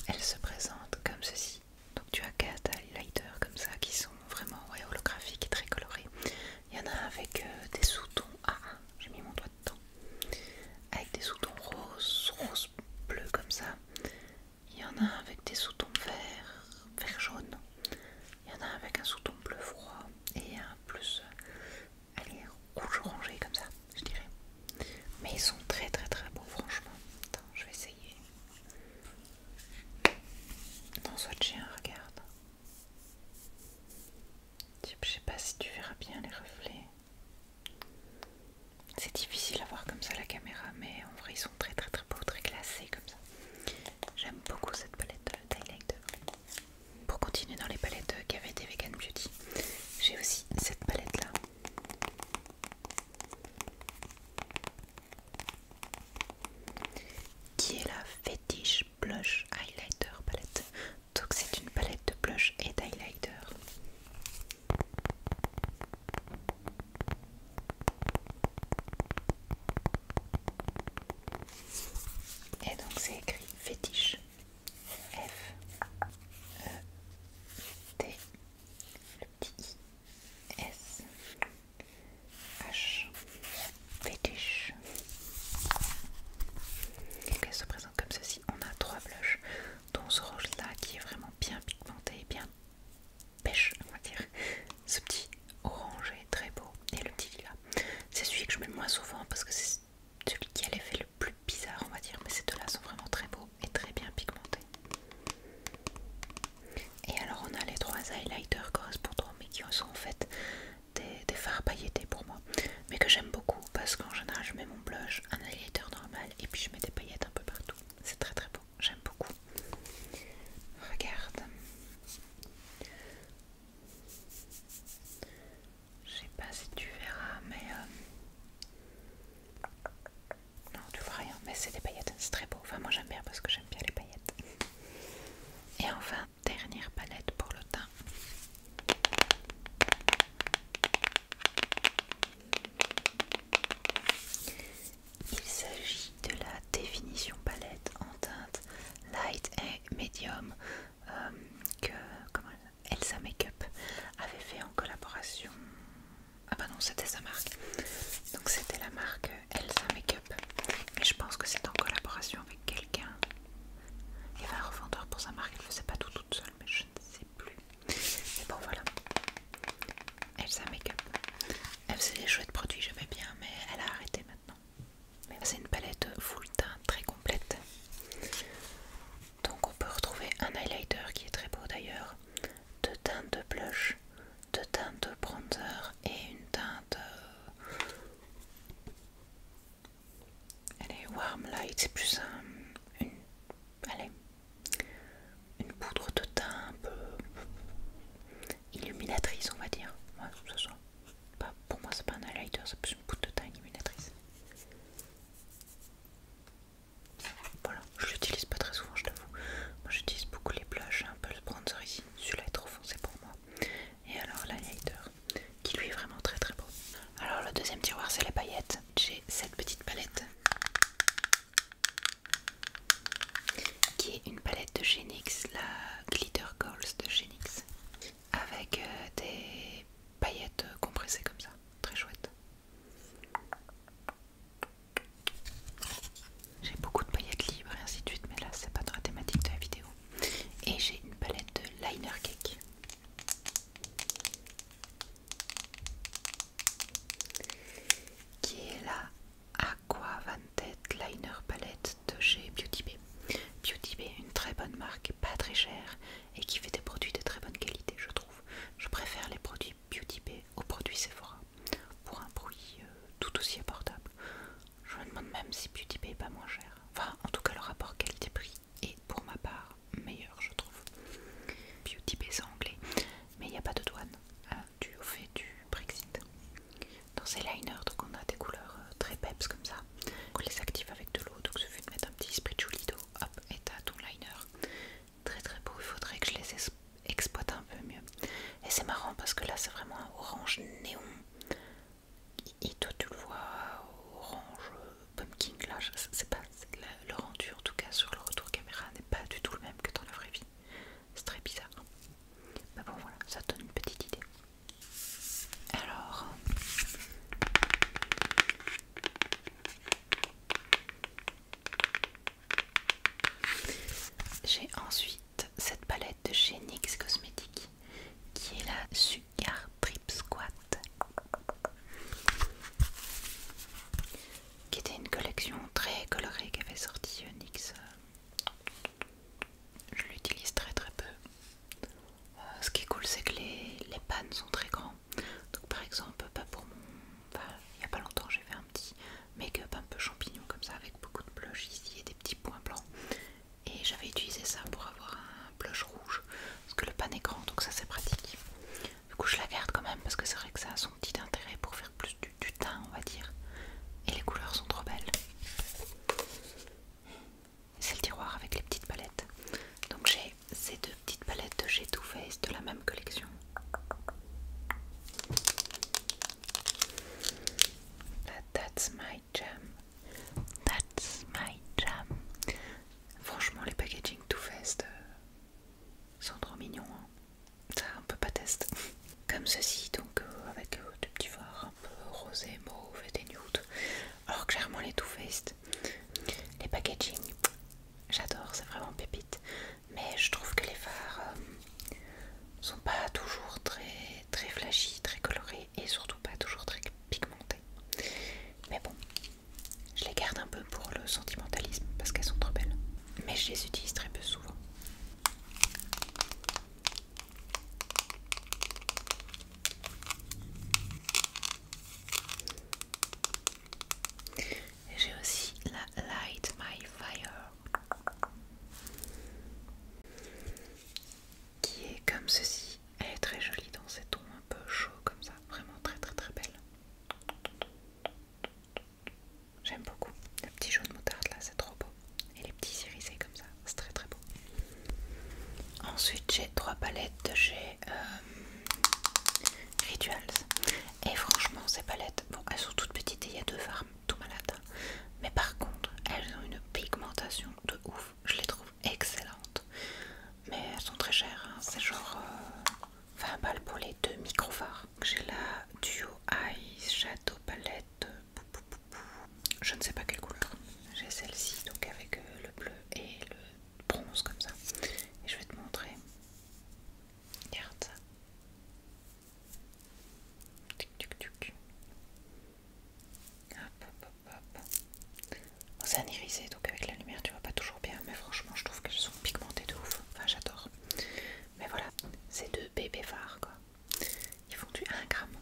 elle se présente comme ceci. Donc tu as 4 highlighters comme ça qui sont vraiment holographiques et très colorés. Il y en a avec des sous-tons. Ah, j'ai mis mon doigt dedans. Avec des sous-tons roses, rose bleu comme ça. Il y en a avec des sous-tons verts, vert jaune. Il y en a avec un sous-ton bleu froid et un plus, allez, rouge orangé comme ça, je dirais. Mais ils sont très très très beaux franchement. Attends, je vais essayer. Non, swatcher, regarde. Je sais pas si tu verras bien les reflets. C'est difficile à voir comme ça la caméra, mais en vrai ils sont très très très beaux, très classés comme ça. J'aime beaucoup cette palette d'highlighter. Pour continuer dans les palettes KVD Vegan Beauty, j'ai aussi cette palette là. Qui est la Fetish Blush Highlighter palette. Donc c'est une palette de blush et d'highlighter. Et donc c'est écrit Fetish. F E T, le petit I, S H, Fetish. Donc elle se présente comme ceci. On a 3 blushs, dont ce rose là qui est vraiment bien pigmenté, bien pêche, on va dire. Ce petit orangé très beau, et le petit lilas. C'est celui que je mets le moins souvent parce que c'est celui qui a l'effet le plus bizarre, on va dire. Mais ces deux-là sont vraiment très beaux et très bien pigmentés. Et alors on a les 3 highlighters correspondants, mais qui sont en fait des fards pailletés pour moi, mais que j'aime beaucoup parce qu'en général je mets mon blush, un highlighter normal et puis je mets des paillettes un peu partout. C'est très très beau, j'aime beaucoup. Regarde. Je sais pas si tu verras, mais non, tu vois rien, mais c'est des paillettes, c'est très beau. Enfin moi j'aime bien parce que j'aime bien les paillettes. Et enfin, dernière palette pour le teint. Il s'agit de la définition palette en teinte light et medium que Elsa Makeup avait fait en collaboration. Ah bah non, c'était sa marque. Donc c'était la marque Elsa Makeup. Mais je pense que c'est en collaboration avec quelqu'un. Il y avait un revendeur pour sa marque, elle ne faisait pas tout toute seule, mais je ne sais plus. Mais bon voilà. Elsa Makeup. Elle faisait des chouettes produits, j'aimais bien, mais elle a arrêté maintenant. Mais c'est une palette full teint très complète. Donc on peut retrouver un highlighter qui est très beau d'ailleurs, deux teintes de blush, deux teintes de bronzer et une teinte elle est warm light, c'est plus allez, une poudre de teint un peu illuminatrice on va dire. Ouais, ce soit. Pour moi c'est pas un highlighter, c'est plus une poudre de teint illuminatrice. Voilà, je l'utilise pas très souvent, je t'avoue. Moi j'utilise beaucoup les blushs, un peu le bronzer ici. Celui-là est trop foncé pour moi. Et alors l'highlighter, qui lui est vraiment très très beau. Alors le deuxième tiroir c'est les paillettes. J'ai cette petite palette, qui est une palette de chez NYX, la Glitter Goals de chez NYX. Avec des paillettes compressées comme ça, très chouette. J'ai beaucoup de paillettes libres et ainsi de suite, mais là c'est pas dans la thématique de la vidéo. Et j'ai une palette de liner cake qui est la Aqua Vanted Liner Palette de chez Beauty Bay. Beauty Bay, une très bonne marque ceci, donc avec des petits fards un peu rosé, mauve et des nudes. Alors clairement les Too Faced, les packaging, j'adore, c'est vraiment pépite. Mais je trouve que les fards sont pas toujours très flashy, très colorés et surtout pas toujours très pigmentés. Mais bon, je les garde un peu pour le sentimentalisme parce qu'elles sont trop belles. Mais je les utilise très peu souvent. J'ai aussi la Light My Fire qui est comme ceci. Elle est très jolie dans ces tons un peu chauds comme ça, vraiment très belle. J'aime beaucoup. Le petit jaune moutarde là, c'est trop beau. Et les petits irisés comme ça, c'est très beau. Ensuite j'ai 3 palettes de chez Rituals. Et franchement ces palettes, bon elles sont toutes petites et il y a 2 fards tout malades. Mais par contre elles ont une pigmentation de ouf. Je les trouve excellentes. Mais elles sont très chères, hein. C'est genre 20 balles pour les 2 micro fards. J'ai la Duo Eyes Shadow Palette. Je ne sais pas quelle couleur. J'ai celle-ci donc avec le bleu et le bronze comme ça. Et je vais te montrer. Regarde ça. Tic, tic, tic. Hop. Bon, c'est un irisé donc avec la lumière tu vois pas toujours bien. Mais franchement je trouve qu'elles sont pigmentées de ouf. Enfin j'adore. Mais voilà, c'est 2 bébés fards quoi. Ils font du 1 gramme.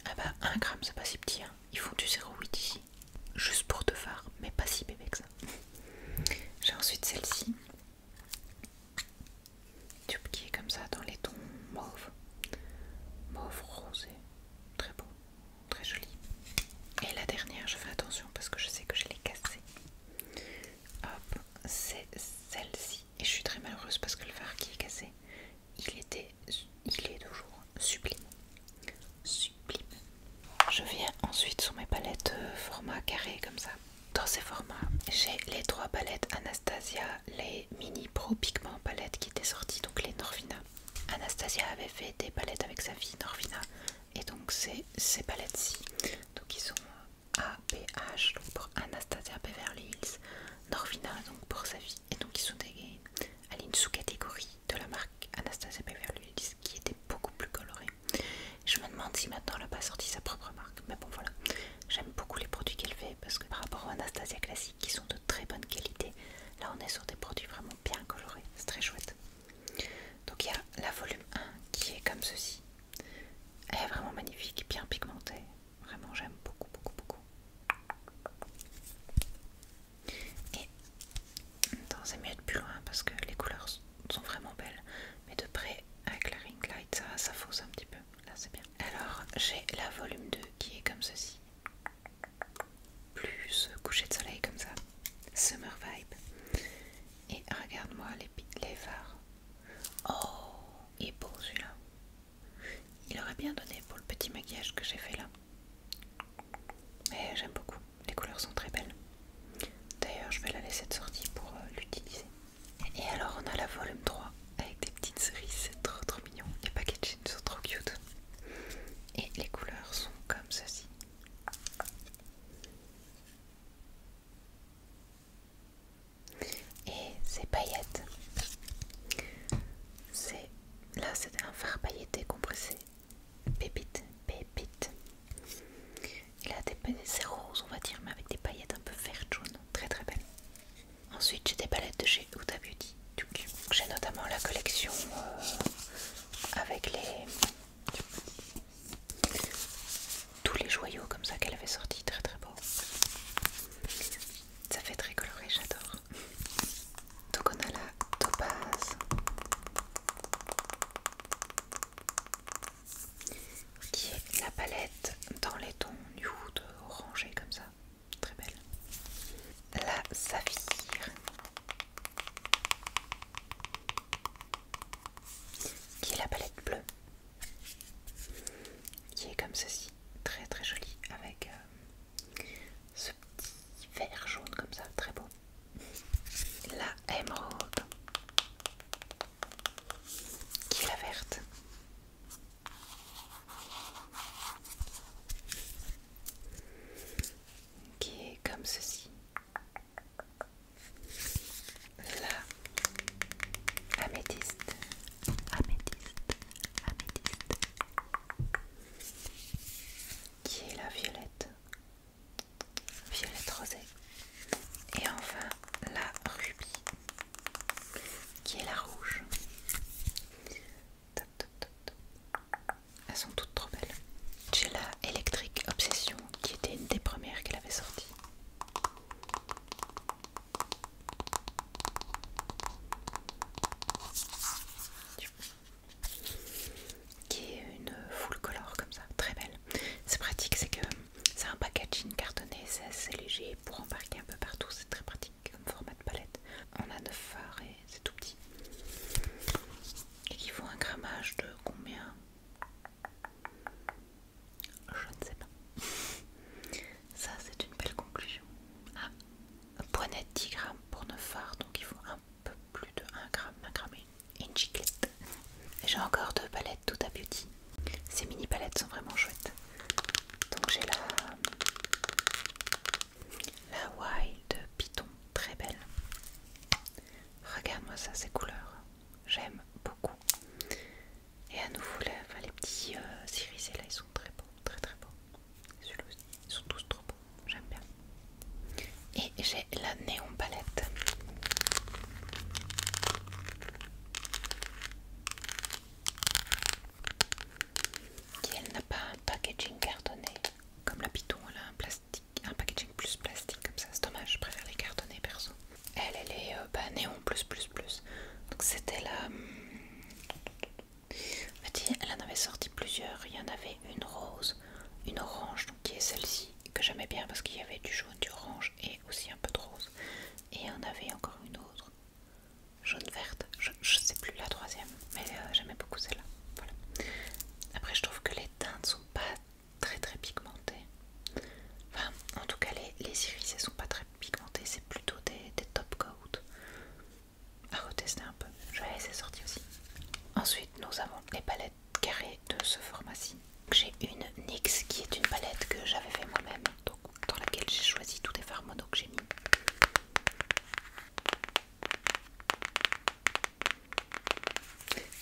Ah bah 1 gramme c'est pas si petit hein. Ils font du 0,8 ici. Juste pour 2 fards, mais pas si bébé que ça. J'ai ensuite celle-ci. Qui est comme ça dans les tons mauve. Mauve rosé. Très beau. Très joli. Et la dernière, je fais attention parce que je sais que je l'ai cassée. Hop, c'est celle-ci. Et je suis très malheureuse parce que le fard qui est cassé, il est toujours sublime. Sublime. Je viens ensuite sur mes palettes format carré comme ça. Dans ces formats, j'ai les 3 palettes Anastasia, les mini pro pigment palettes qui étaient sorties, donc les Norvina. Anastasia avait fait des palettes avec sa fille Norvina, et donc c'est ces palettes-ci. Donc ils sont ABH, donc pour Anastasia Beverly Hills, Norvina donc pour sa fille, et donc ils sont à une sous-catégorie de la marque Anastasia Beverly Hills qui était beaucoup plus colorée. Je me demande si maintenant elle n'a pas sorti sa propre marque, mais bon voilà. J'aime beaucoup les produits qu'elle fait parce que par rapport aux Anastasia classiques qui sont de très bonne qualité, là on est sur des produits vraiment bien colorés, c'est très chouette. Donc il y a la volume 1 qui est comme ceci. Elle est vraiment magnifique, bien pigmentée. Vraiment j'aime beaucoup. Et c'est mieux de plus loin parce que les couleurs sont vraiment belles. Mais de près avec la ring light ça fausse un petit peu. Là c'est bien. Alors j'ai la volume 2 qui est comme ceci. Plus coucher de soleil comme ça. Summer vibe. Et regarde-moi les fards. Oh, il est beau celui-là. Il aurait bien donné pour le petit maquillage que j'ai fait là. Mais j'aime beaucoup. Les couleurs sont très belles. D'ailleurs, je vais la laisser de sortie pour l'utiliser. Et alors, on a la volume 3 avec des petites cerises. C'est trop mignon. Les packaging sont trop cute. Et les couleurs sont comme ceci. Et ces paillettes, là c'est un fard pailleté compressé, pépite. Et là c'est rose on va dire, mais avec des paillettes un peu vert jaune, très belle. Ensuite j'ai des palettes de chez Huda Beauty. J'ai notamment la collection avec tous les joyaux comme ça qu'elle avait sorti, très beau. Ça fait très coloré, j'adore. Donc on a la topaz qui est la palette dans les tons nude orangé comme ça, très belle. La saphir qui est la palette bleue qui est comme ceci, très jolie avec ce petit vert jaune comme ça, très beau. La émeraude qui est la ça, ces couleurs. J'aime beaucoup. Et à nouveau, là, enfin, les petits irisés là, ils sont très beaux, très très beaux. Celui-là aussi, ils sont tous trop beaux. J'aime bien. Et j'ai la Néon Palette. Qui elle n'a pas un packaging cartonné comme la Python, elle a un packaging plus plastique comme ça. C'est dommage, je préfère les cartonnés perso. Elle est Néon plus plus plus. Donc c'était la... En fait, elle en avait sorti plusieurs. Il y en avait une rose, une orange, donc qui est celle-ci que j'aimais bien parce qu'il y avait du jaune, du orange et aussi un peu de rose. Et il y en avait encore une autre, jaune verte. Je sais plus la troisième, mais j'aimais beaucoup celle-là. Voilà. Après, je trouve que les teintes sont pas très très pigmentées. Enfin, en tout cas, les irisés sont pas très pigmentés. C'est plutôt des top coat à retester un peu. Je vais laisser sortir aussi. Ensuite, nous avons les palettes carrées de ce format-ci. J'ai une NYX qui est une palette que j'avais fait moi-même, donc dans laquelle j'ai choisi tous les fards mono que j'ai mis.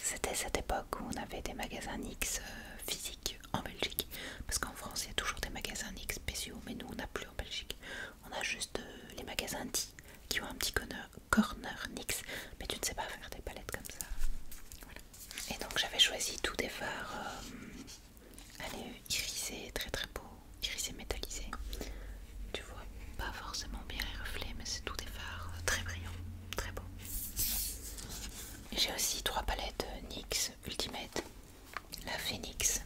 C'était cette époque où on avait des magasins NYX physiques en Belgique, parce qu'en France il y a toujours des magasins NYX spéciaux, mais nous on n'a plus en Belgique. On a juste les magasins D qui ont un petit corner NYX, mais tu ne sais pas faire des palettes comme ça. Voilà. Et donc j'avais choisi tous des fards irisés, très très beaux, irisés métallisés. Tu vois pas forcément bien les reflets, mais c'est tous des fards très brillants, très beaux. J'ai aussi 3 palettes NYX Ultimate. La Phoenix,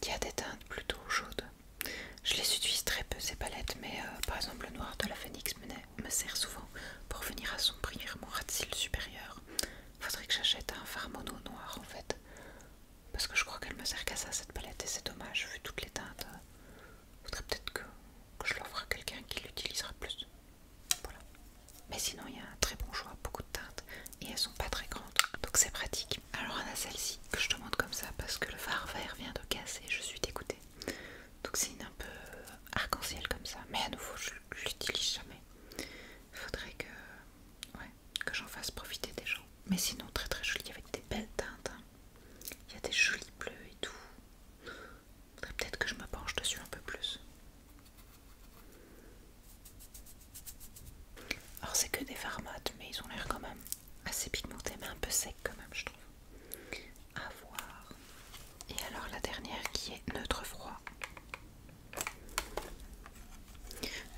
qui a des teintes plutôt chaudes. Je les utilise très peu ces palettes, mais par exemple le noir de la Phoenix me sert souvent pour venir assombrir mon ras de cils supérieur. Faudrait que j'achète un fard mono noir en fait, parce que je crois qu'elle me sert qu'à ça cette palette et c'est dommage vu toutes les teintes. Faudrait peut-être que je l'offre à quelqu'un qui l'utilisera plus. Voilà. Mais sinon il y a un très bon choix, beaucoup de teintes et elles sont pas très grandes, donc c'est pratique. Alors on a celle-ci que je te montre comme ça parce que le fard vert vient de casser, je suis dégoûtée. Donc c'est une un peu arc-en-ciel comme ça, mais à nouveau je l'utilise jamais. Il faudrait que j'en fasse profiter des gens. Mais sinon très très joli avec des belles teintes. Hein. Il y a des jolis bleus et tout. Faudrait peut-être que je me penche dessus un peu plus. Alors c'est que des fards mat, mais ils ont l'air quand même assez pigmentés, mais un peu secs quand même je trouve. À voir. Et alors la dernière qui est neutre froid.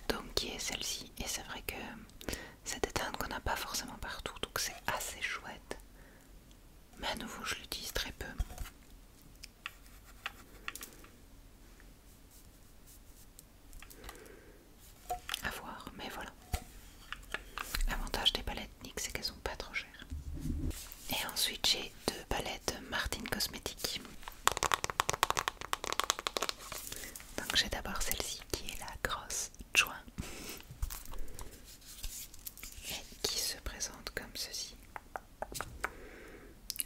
Donc qui est celle-ci. Et c'est vrai que c'est des teintes qu'on n'a pas forcément partout, donc c'est assez chouette. Mais à nouveau je l'utilise très peu. À voir, mais voilà. L'avantage des palettes NYX c'est qu'elles sont pas trop chères. Et ensuite j'ai 2 palettes Martin Cosmetics. Donc j'ai d'abord celle-ci qui est la grosse joint et qui se présente comme ceci,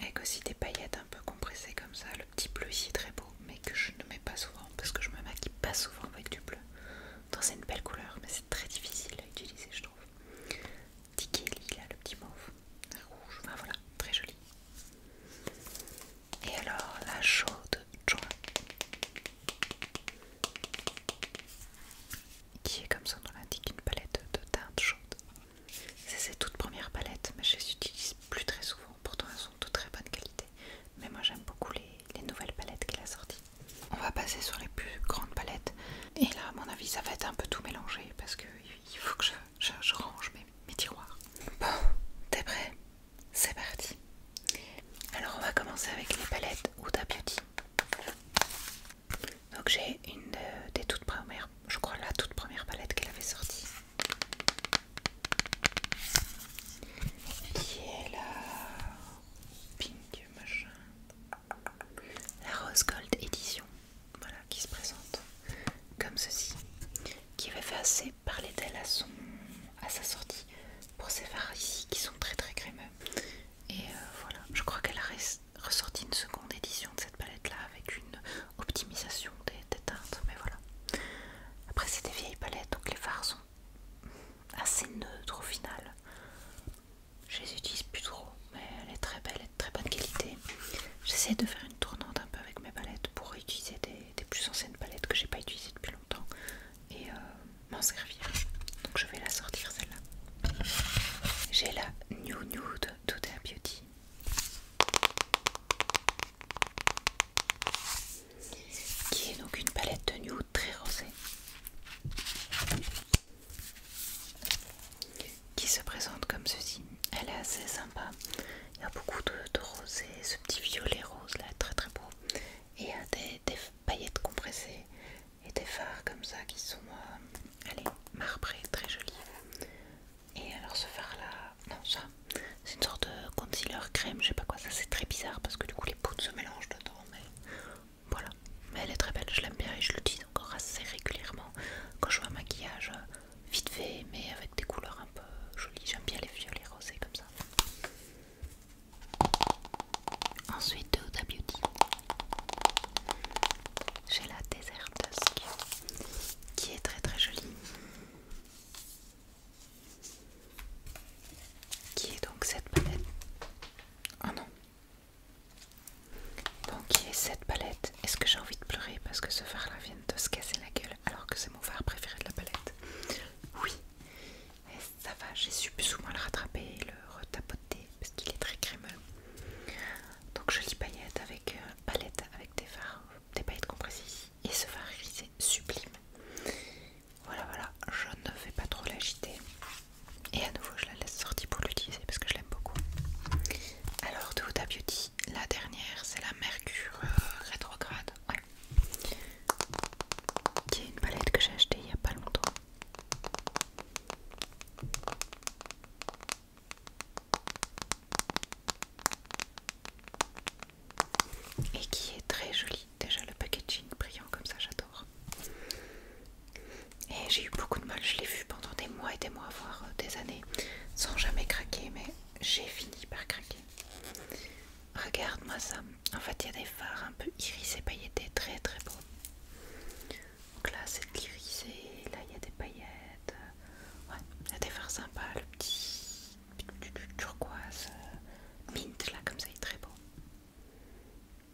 avec aussi des paillettes un peu compressées comme ça. Le petit bleu ici est très beau, mais que je ne mets pas souvent parce que je me maquille pas souvent avec du bleu. Donc c'est une belle couleur, mais c'est très difficile à utiliser je trouve. Petit Kelly là, le petit mauve, rouge, enfin voilà, très joli. Et alors la chaude joint, qui est comme son nom l'indique, une palette de teintes chaudes. C'est ses toutes premières palettes, mais je les utilise plus très souvent, pourtant elles sont de très bonne qualité. Mais moi j'aime beaucoup les nouvelles palettes qu'elle a sorties. On va passer sur les plus grandes palettes. Et là à mon avis ça va être un peu tout mélangé parce qu'il faut que je range mes tiroirs. Bon, t'es prêt? C'est parti. Alors on va commencer avec les palettes Huda Beauty. Donc j'ai une des toutes premières, je crois la toute première palette qu'elle avait sortie, qui est la Pink machin, la Rose Gold édition, voilà, qui se présente comme ceci, qui avait fait assez parler d'elle à sa sortie pour ces fards ici qui sont très très crémeux. Et voilà, je crois qu'elle a ressorti une seconde édition de cette palette là avec une optimisation des teintes, mais voilà. Après c'est des vieilles palettes donc les fards sont assez neutres au final. j'ai la New Nude d'Huda Beauty, qui est donc une palette de nude très rosée, qui se présente comme ceci. Elle est assez sympa, il y a beaucoup de rosé, ce petit violet rose là, très très beau, et il y a des paillettes compressées et des fards comme ça qui sont allez, marbrés, très jolis. Et alors ce fard là, non ça, c'est une sorte de concealer crème, je sais pas quoi, ça c'est très bizarre parce que du coup les poudres se mélangent dedans, mais voilà. Mais elle est très belle, je l'aime bien et je l'utilise encore assez régulièrement quand je vois un maquillage vite fait mais avec des couleurs un peu jolies. J'aime bien les violets rosés comme ça. Ensuite de Huda Beauty, j'ai la Desert Dusk qui est très très jolie, qui est donc cette palette. Oh non. Donc qui est cette palette. Est-ce que j'ai envie de pleurer parce que ce fard là vient de se casser la gueule alors que c'est mon fard préféré de la palette? Oui, mais ça va, j'ai su plus ou moins le rattraper et le retapoter parce qu'il est très crémeux. Donc jolie paillette avec palette avec des fards, des paillettes compressées ici. Et ce fard irisé sublime. Voilà, voilà, je ne vais pas trop l'agiter. Et à nouveau, je la laisse sortie pour l'utiliser parce que je l'aime beaucoup. Alors, de Huda Beauty, la dernière, c'est la Mercure rétrograde. Ouais. Qui est une palette que j'ai achetée il n'y a pas longtemps. Et qui est très jolie. Déjà, le packaging brillant comme ça, j'adore. Et j'ai eu beaucoup de mal, je l'ai vu pendant des mois et des mois, voire des années, sans jamais craquer, mais j'ai fini par craquer. Regarde-moi ça. En fait, il y a des fards un peu irisés, pailletés, très très beaux. Donc là, c'est de l'irisé, là, il y a des paillettes. Ouais, il y a des fards sympas, le petit turquoise, mint, là, comme ça, il est très beau.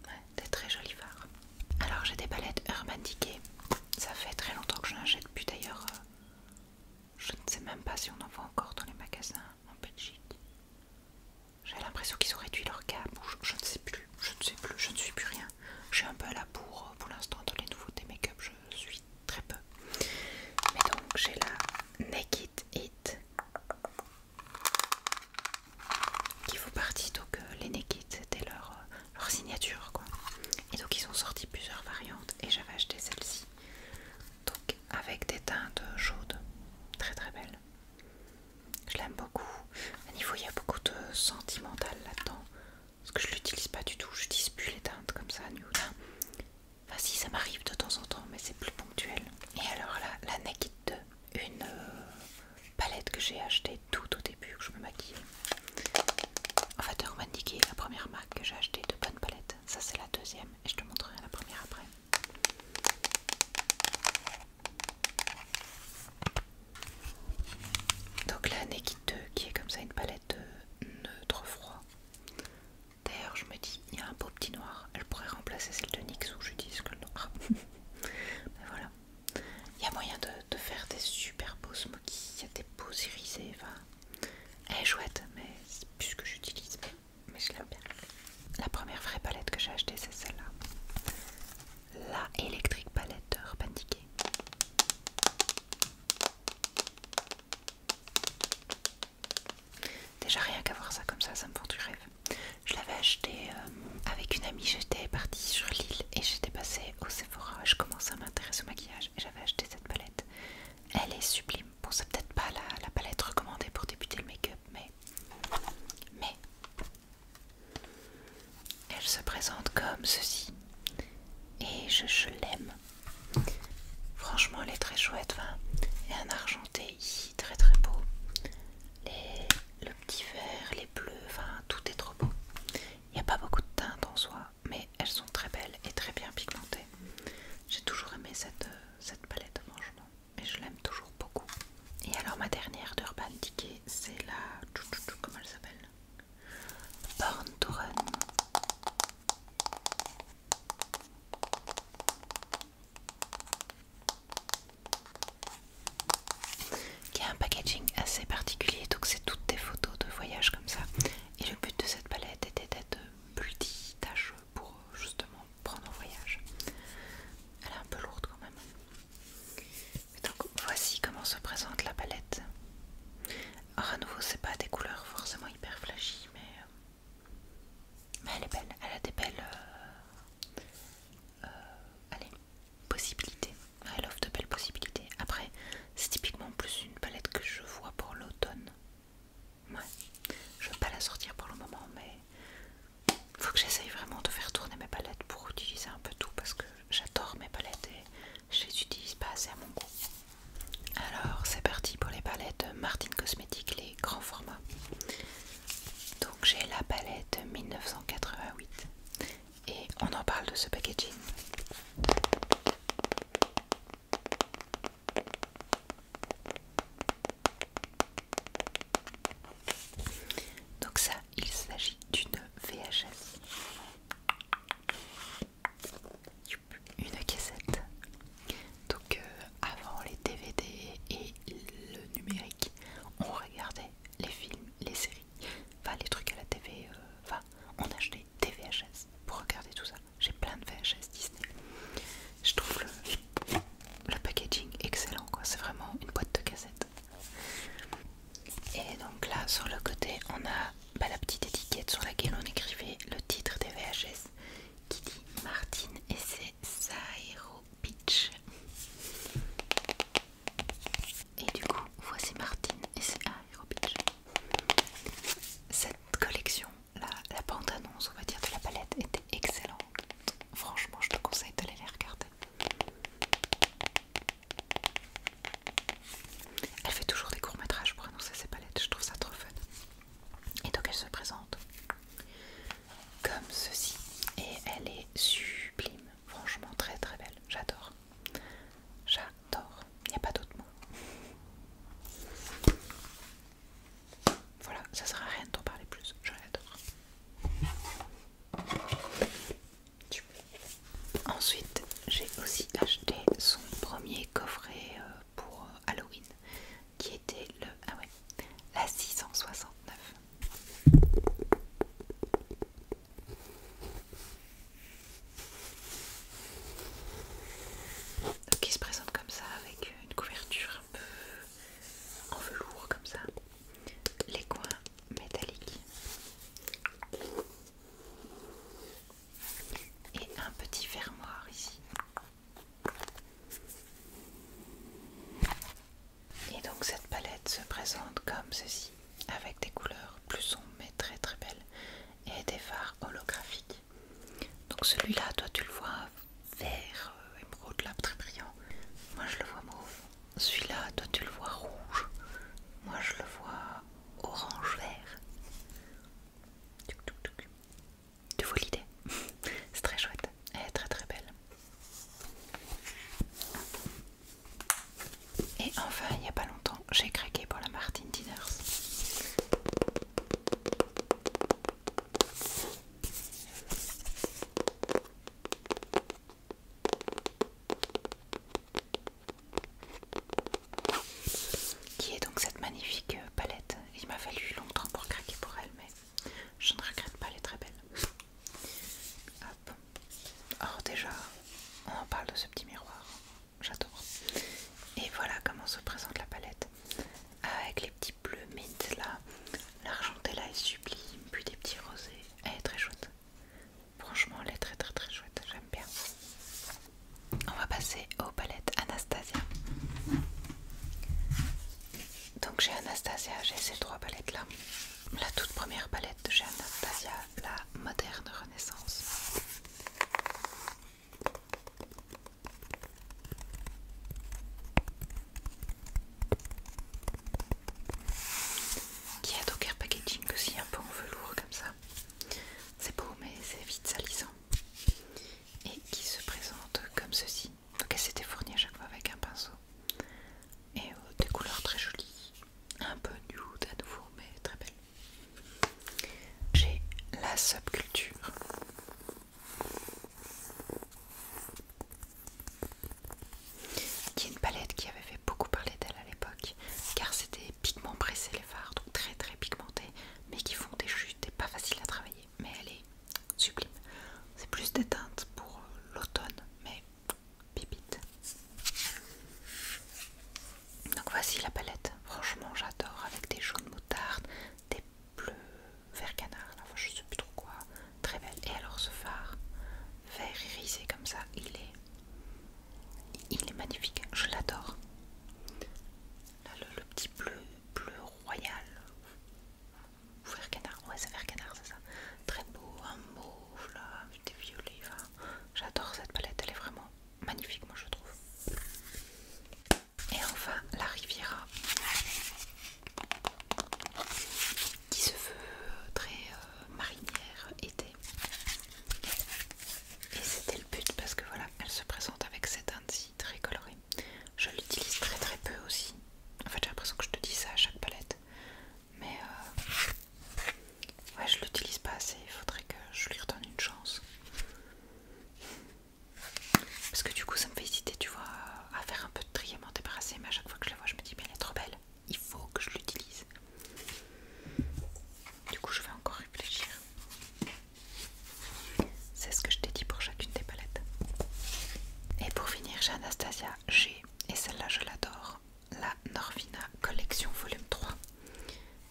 Ouais, des très jolis fards. Alors, j'ai des palettes Urban Decay. Ça fait très longtemps que je n'en achète plus d'ailleurs. Je ne sais même pas si on en voit encore dans les magasins en Belgique. J'ai l'impression qu'ils ont réduit leur gamme, ou je ne sais plus, je ne suis plus rien. Je suis un peu à la bourre pour l'instant dans les nouveautés make-up, je suis très peu. Mais donc j'ai la Naked It qui font partie, donc les Naked c'était leur signature quoi. Et donc ils ont sorti plusieurs variantes et j'avais acheté celle-ci. Donc avec des teintes chaudes, très très belles. Je l'aime beaucoup. À niveau, il y a beaucoup de sentimental là-dedans. Parce que je l'utilise pas du tout. Je n'utilise plus les teintes comme ça, nude. Enfin, si, ça m'arrive de temps en temps, mais c'est plus ponctuel. Et alors là, la Naked 2, une palette que j'ai achetée tout au début que je me maquillais. En fait, Urban Decay est la première marque que j'ai achetée de bonnes palettes. Ça, c'est la deuxième. Et je te montrerai la première après. Donc la Naked 2 qui est comme ça une palette neutre froid. D'ailleurs je me dis il y a un beau petit noir, elle pourrait remplacer celle de NYX où j'utilise que le noir. Mais voilà, il y a moyen de faire des super beaux smokies, il y a des beaux irisés, enfin elle est chouette mais c'est plus ce que j'utilise mais je l'aime bien. La première vraie palette que j'ai achetée c'est celle-là, la Electric Palette de Urban Decay. Déjà rien qu'à voir ça comme ça me vend du rêve. Je l'avais acheté avec une amie, j'étais partie sur l'île et j'étais passée au Sephora. Je commençais à m'intéresser au maquillage et j'avais acheté cette palette. Elle est sublime. Bon, c'est peut-être pas la palette recommandée pour débuter le make-up, mais elle se présente comme ceci. Et je l'aime. Franchement, elle est très chouette. Enfin, il y a un argenté ici, très très beau. Le petit vert, les bleus, enfin tout est trop beau. Il n'y a pas beaucoup de teintes en soi, mais elles sont très belles et très bien pigmentées. J'ai toujours aimé cette palette, franchement, et je l'aime toujours beaucoup. Et alors ma dernière d'Urban Decay, c'est la... comment elle s'appelle? Born to Run. Qui a un packaging là sur le côté on a la petite étiquette sur laquelle on écrivait le titre des VHS qui dit Martine et ses Aero Beach. Et du coup voici Martine et ses Aero Beach. Cette collection, la bande-annonce on va dire de la palette était excellente. Franchement je te conseille d'aller les regarder. Elle fait toujours des courts-métrages pour annoncer ses palettes, je trouve ça trop fun. Et donc elle se présente comme ceci. Et elle est sublime, franchement très très belle, j'adore. J'adore, il n'y a pas d'autre mot. Voilà, ça sert à rien de t'en parler plus, je l'adore. Ensuite, j'ai aussi acheté son premier coffret pour Halloween, qui était la 669. Donc il se présente comme ça avec une couverture un peu en velours comme ça, les coins métalliques et un petit fermoir ici. Et donc cette palette se présente comme ceci, avec des couleurs plus sombres mais très très belles et des fards holographiques. Donc celui-là, toi tu le vois vert, émeraude là, très brillant. Moi je le vois mauve. Celui-là, toi tu le vois rouge. Moi je le vois orange vert. Tu vois l'idée? C'est très chouette. Elle est très très belle. Et enfin, il n'y a pas longtemps, j'ai craqué pour la Martine Dinners. Qui est donc cette magnifique palette. Il m'a fallu longtemps pour craquer pour elle, mais je ne regrette pas, elle est très belle. Hop. Alors déjà, on en parle de ce petit miroir. J'adore. Et voilà comment se présente la palette. Avec les petits bleus mint là. L'argenté là est sublime. Puis des petits rosés. Elle est très chouette. Franchement, elle est très très très chouette. J'aime bien. On va passer aux palettes Anastasia. Donc chez Anastasia, j'ai ces trois palettes là. La toute première palette de chez Anastasia, la moderne renaissance. Qui a donc un packaging aussi un peu en velours comme ça. C'est beau mais c'est vite salissant. Et qui se présente comme ceci. Donc elle s'était fournie à chaque fois avec un pinceau. Et des couleurs très jolies. Un peu nude à nouveau mais très belle. J'ai la subculture.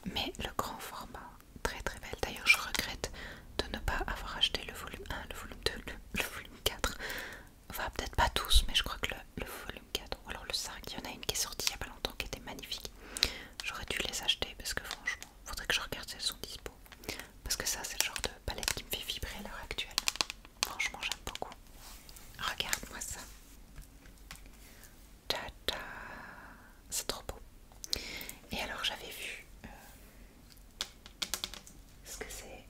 mais le grand format, très très belle. D'ailleurs je regrette de ne pas avoir acheté le volume 1, le volume 2, le volume 4. Enfin peut-être pas tous, mais je crois que le volume 4 ou alors le 5, il y en a une qui est sortie il y a pas longtemps qui était magnifique. J'aurais dû les acheter parce que franchement, faudrait que je regarde si elles sont dispo. Parce que ça c'est le genre de palette qui me fait vibrer à l'heure actuelle. Franchement j'aime beaucoup. Regarde-moi ça. Tata. C'est trop beau. Et alors j'avais vu ce que c'est.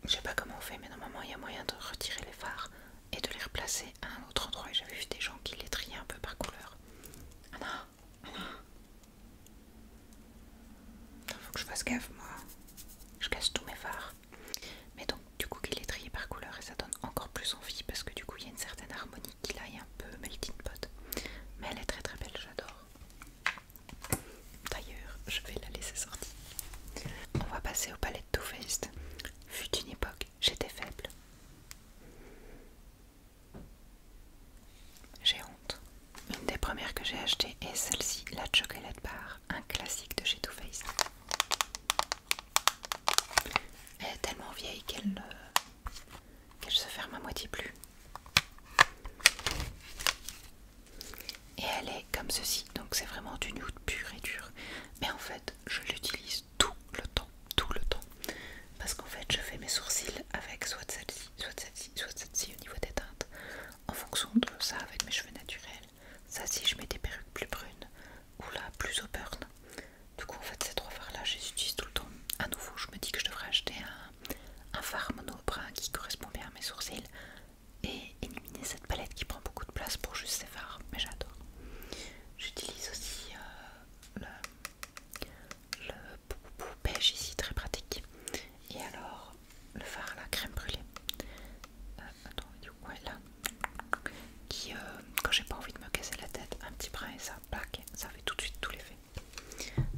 Je sais pas comment on fait, mais normalement il y a moyen de retirer les fards et de les replacer à un autre endroit. Et j'avais vu des gens qui les triaient un peu par couleur. Ah non, ah non. Faut que je fasse gaffe moi. Je casse tous mes fards. Mais donc du coup qu'il est trié par couleur et ça donne encore plus envie parce que du coup il y a une certaine harmonie qu'il aille un peu melting pot. Mais elle est très très belle, j'adore. D'ailleurs, je vais la laisser sortir. On va passer aux palettes Too Faced. Fut une époque, j'étais faible. J'ai honte. Une des premières que j'ai achetées est celle-ci, la Chocolate Bar, un classique de chez Too Faced. Elle est tellement vieille qu'elle se ferme à moitié plus. Et elle est comme ceci, donc c'est vraiment du nude pur et dur. Mais en fait, je l'utilise tout le temps, parce qu'en fait, je fais mes sourcils avec soit celle-ci, soit celle-ci, soit celle-ci au niveau des teintes, en fonction de ça avec mes cheveux naturels. Ça, si je mets des perruques plus brunes ou là plus au burn. Du coup, en fait, ces trois fards-là, je les utilise tout le temps. À nouveau, je me dis que je devrais acheter un fard mono brun qui correspond bien à mes sourcils et éliminer cette palette qui prend beaucoup de place pour juste ces fards, mais j'adore. J'utilise aussi le beige ici, très pratique. Et alors, le fard la crème brûlée. Attends, ouais, là. Qui, quand j'ai pas envie de me casser la tête, un petit brin et ça, plaque, ça fait tout de suite tout l'effet.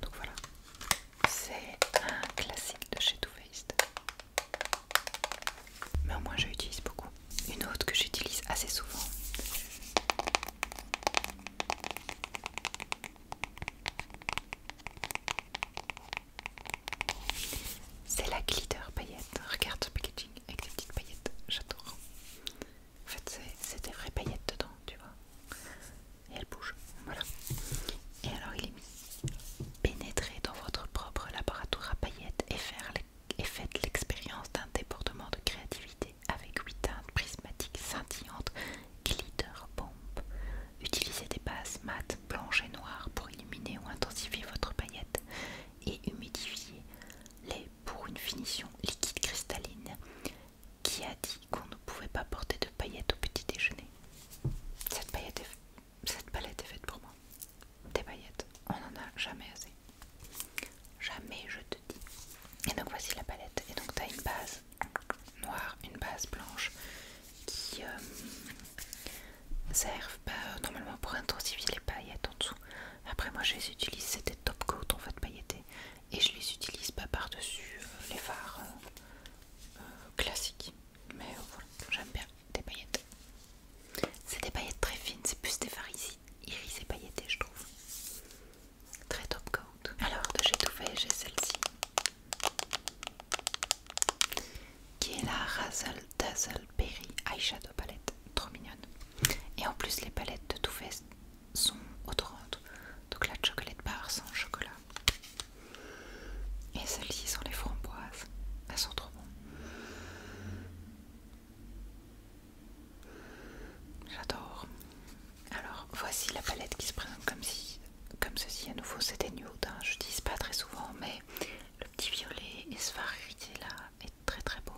Donc voilà, c'est un classique de chez Too Faced. Mais au moins, je l'utilise beaucoup. Une autre que j'utilise assez souvent. C'est la glitter paillette. Regarde ce packaging avec des petites paillettes, j'adore. En fait, c'est des vraies paillettes dedans, tu vois. Et elles bougent, voilà. Et alors, il est mis. Pénétrez dans votre propre laboratoire à paillettes et faites l'expérience d'un débordement de créativité avec 8 teintes prismatiques scintillantes glitter bomb. Utilisez des bases mates, blanches et noires pour illuminer ou intensifier votre paillette et humidifiez-les pour une finition liquide cristalline. Qui a dit qu'on ne pouvait pas porter de paillettes au petit déjeuner? Cette palette est faite pour moi. Des paillettes, on n'en a jamais assez. Jamais, je te dis. Et donc voici la palette. Et donc tu as une base noire, une base blanche qui servent normalement pour intensifier les paillettes en dessous. Après moi je les utilise, c'était top coat en fait pailleté. Et je les utilise pas par-dessus les fards classiques. Mais voilà, j'aime bien des paillettes. C'est des paillettes très fines, c'est plus des fards irisés pailletés je trouve. Très top coat. Alors de chez Too Faced j'ai celle-ci qui est la Razzle Dazzle Berry Eyeshadow Palette, trop mignonne. Et en plus les palettes de Too Faced sont odorantes, donc la chocolate bar sans chocolat et celles-ci sont les framboises, elles sont trop bonnes. J'adore. Alors voici la palette qui se présente comme ceci. À nouveau c'est des nudes, hein. Je n'utilise pas très souvent, mais le petit violet et ce fard irisé là est très très beau.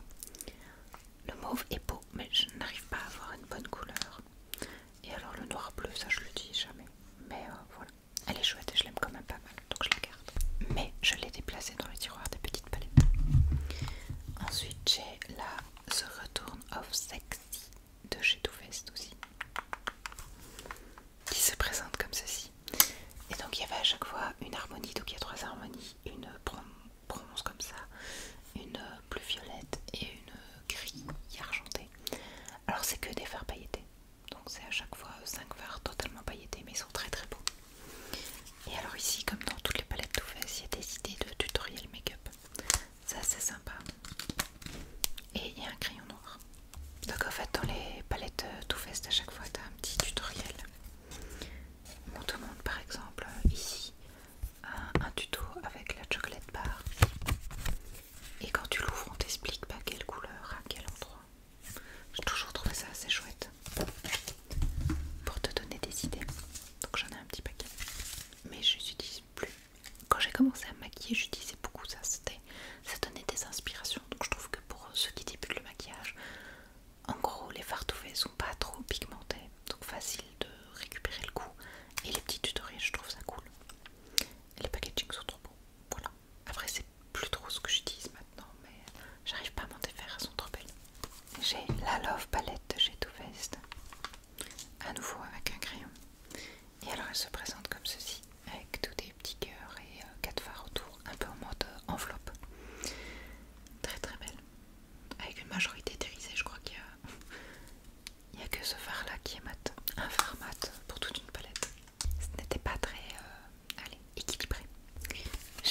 Le mauve est beau, mais je n'arrive pas à avoir une bonne couleur. Et alors le noir bleu, ça je l'utilise jamais. Mais voilà, elle est chouette et je l'aime quand même pas mal, donc je la garde. Mais je l'ai déplacée dans le tiroir des petites palettes. Ensuite j'ai la The Return of Sexy de chez Too Faced aussi, qui se présente comme ceci. Et donc il y avait à chaque fois une harmonie, donc il y a 3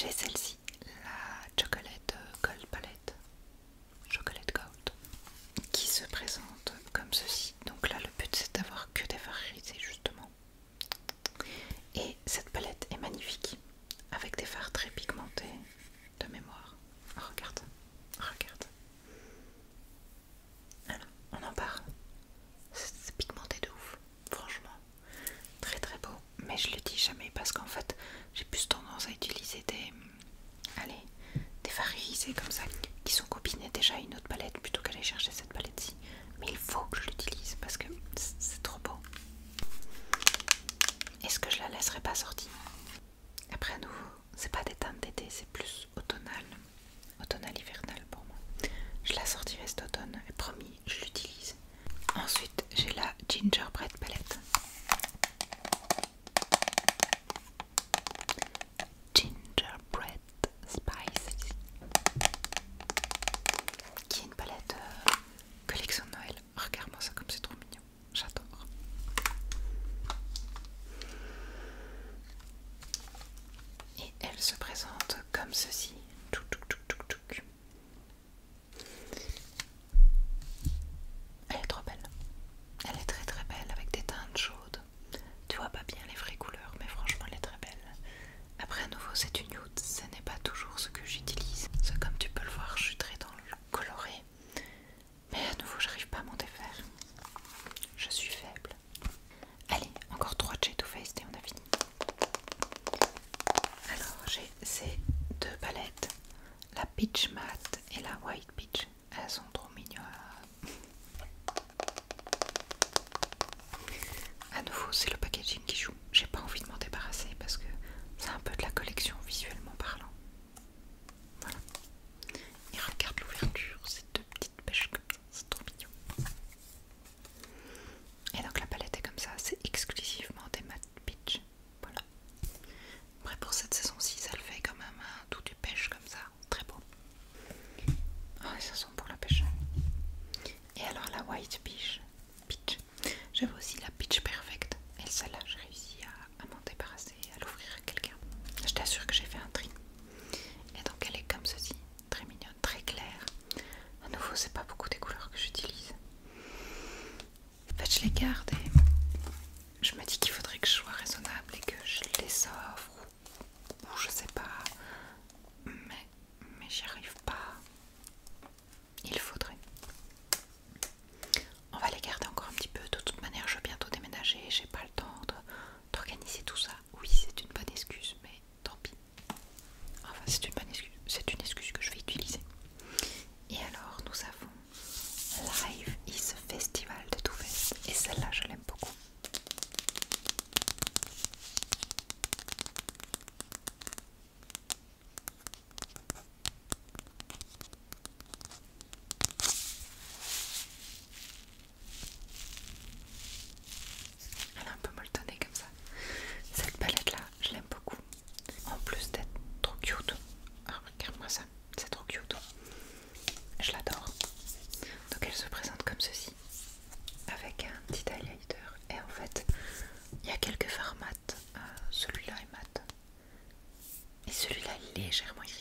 j'ai celle-ci, la Chocolate Gold Palette, Chocolate Gold, qui se présente comme ceci. Donc là, le but c'est d'avoir que des fards irisés justement. Et cette palette est magnifique, avec des fards très pigmentés de mémoire. Oh, regarde, regarde. Alors, on en parle. C'est pigmenté de ouf, franchement. Très très beau. Mais je le dis jamais parce qu'en fait, j'ai plus tendance à utiliser des fards irisés comme ça, qui sont combinés déjà à une autre palette, plutôt qu'aller chercher cette palette-ci. Mais il faut que je l'utilise parce que c'est trop beau. Est-ce que je la laisserai pas sortie? Après à nouveau, c'est pas des teintes d'été, c'est plus automnal, hivernal pour moi. Je la sortirai cet automne, et promis, je l'utilise. Ensuite, j'ai la Gingerbread Palette. Gingerbread Spices, qui est une palette collection de Noël. Regarde-moi ça comme c'est trop mignon, j'adore. Et elle se présente comme ceci. Elle est trop belle. Elle est très très belle avec des teintes chaudes. Tu vois pas bien les vraies couleurs, mais franchement elle est très belle. Après à nouveau c'est une nude, ce n'est pas toujours ce que j'utilise. Comme tu peux le voir, je suis très dans le coloré. Mais à nouveau j'arrive pas à m'en défaire. Je suis faible. Allez, encore 3 J Too Faced et on a fini. Alors j'ai ces deux palettes, la Peach Matte et la White Peach. Elles sont trop mignonnes. À nouveau c'est le packaging qui joue. J'ai pas envie de m'en débarrasser parce que c'est un peu de la collection visuellement parlant. Voilà. Et regarde l'ouverture, ces deux petites pêches comme ça, c'est trop mignon. Et donc la palette est comme ça, c'est exclusivement des matte peach. Voilà. Après pour cette saison-ci, ça le fait quand même un tout du pêche comme ça, très beau. Ah, ça sent pour la pêche. Et alors la white peach. J'avais aussi la peach perfect. Et celle-là, j'ai réussi à m'en débarrasser, à l'offrir à quelqu'un. Je t'assure que j'ai fait un tri. Et donc elle est comme ceci, très mignonne, très claire. À nouveau, c'est pas beaucoup des couleurs que j'utilise. En fait, je les garde et je me dis qu'il faudrait que je sois raisonnable et que je les offre ou je sais pas. Mais j'y arrive pas. Il faudrait. On va les garder encore un petit peu. De toute manière, je vais bientôt déménager. J'ai pas le temps d'organiser tout ça. Oui, c'est une bonne excuse, mais tant pis. Enfin, c'est une bonne excuse. C'est une excuse que je vais utiliser. Et alors, nous avons Live is a Festival de Too Faced. Et celle-là, je l'aime beaucoup. Elle est un peu molletonnée comme ça. Cette palette là, je l'aime beaucoup. En plus d'être trop cute. Ah, regarde-moi ça, c'est trop cute. Je l'adore. Donc elle se présente comme ceci, avec un petit highlighter. Et en fait, il y a quelques fards mat. Celui-là est mat. Et celui-là est légèrement irisé.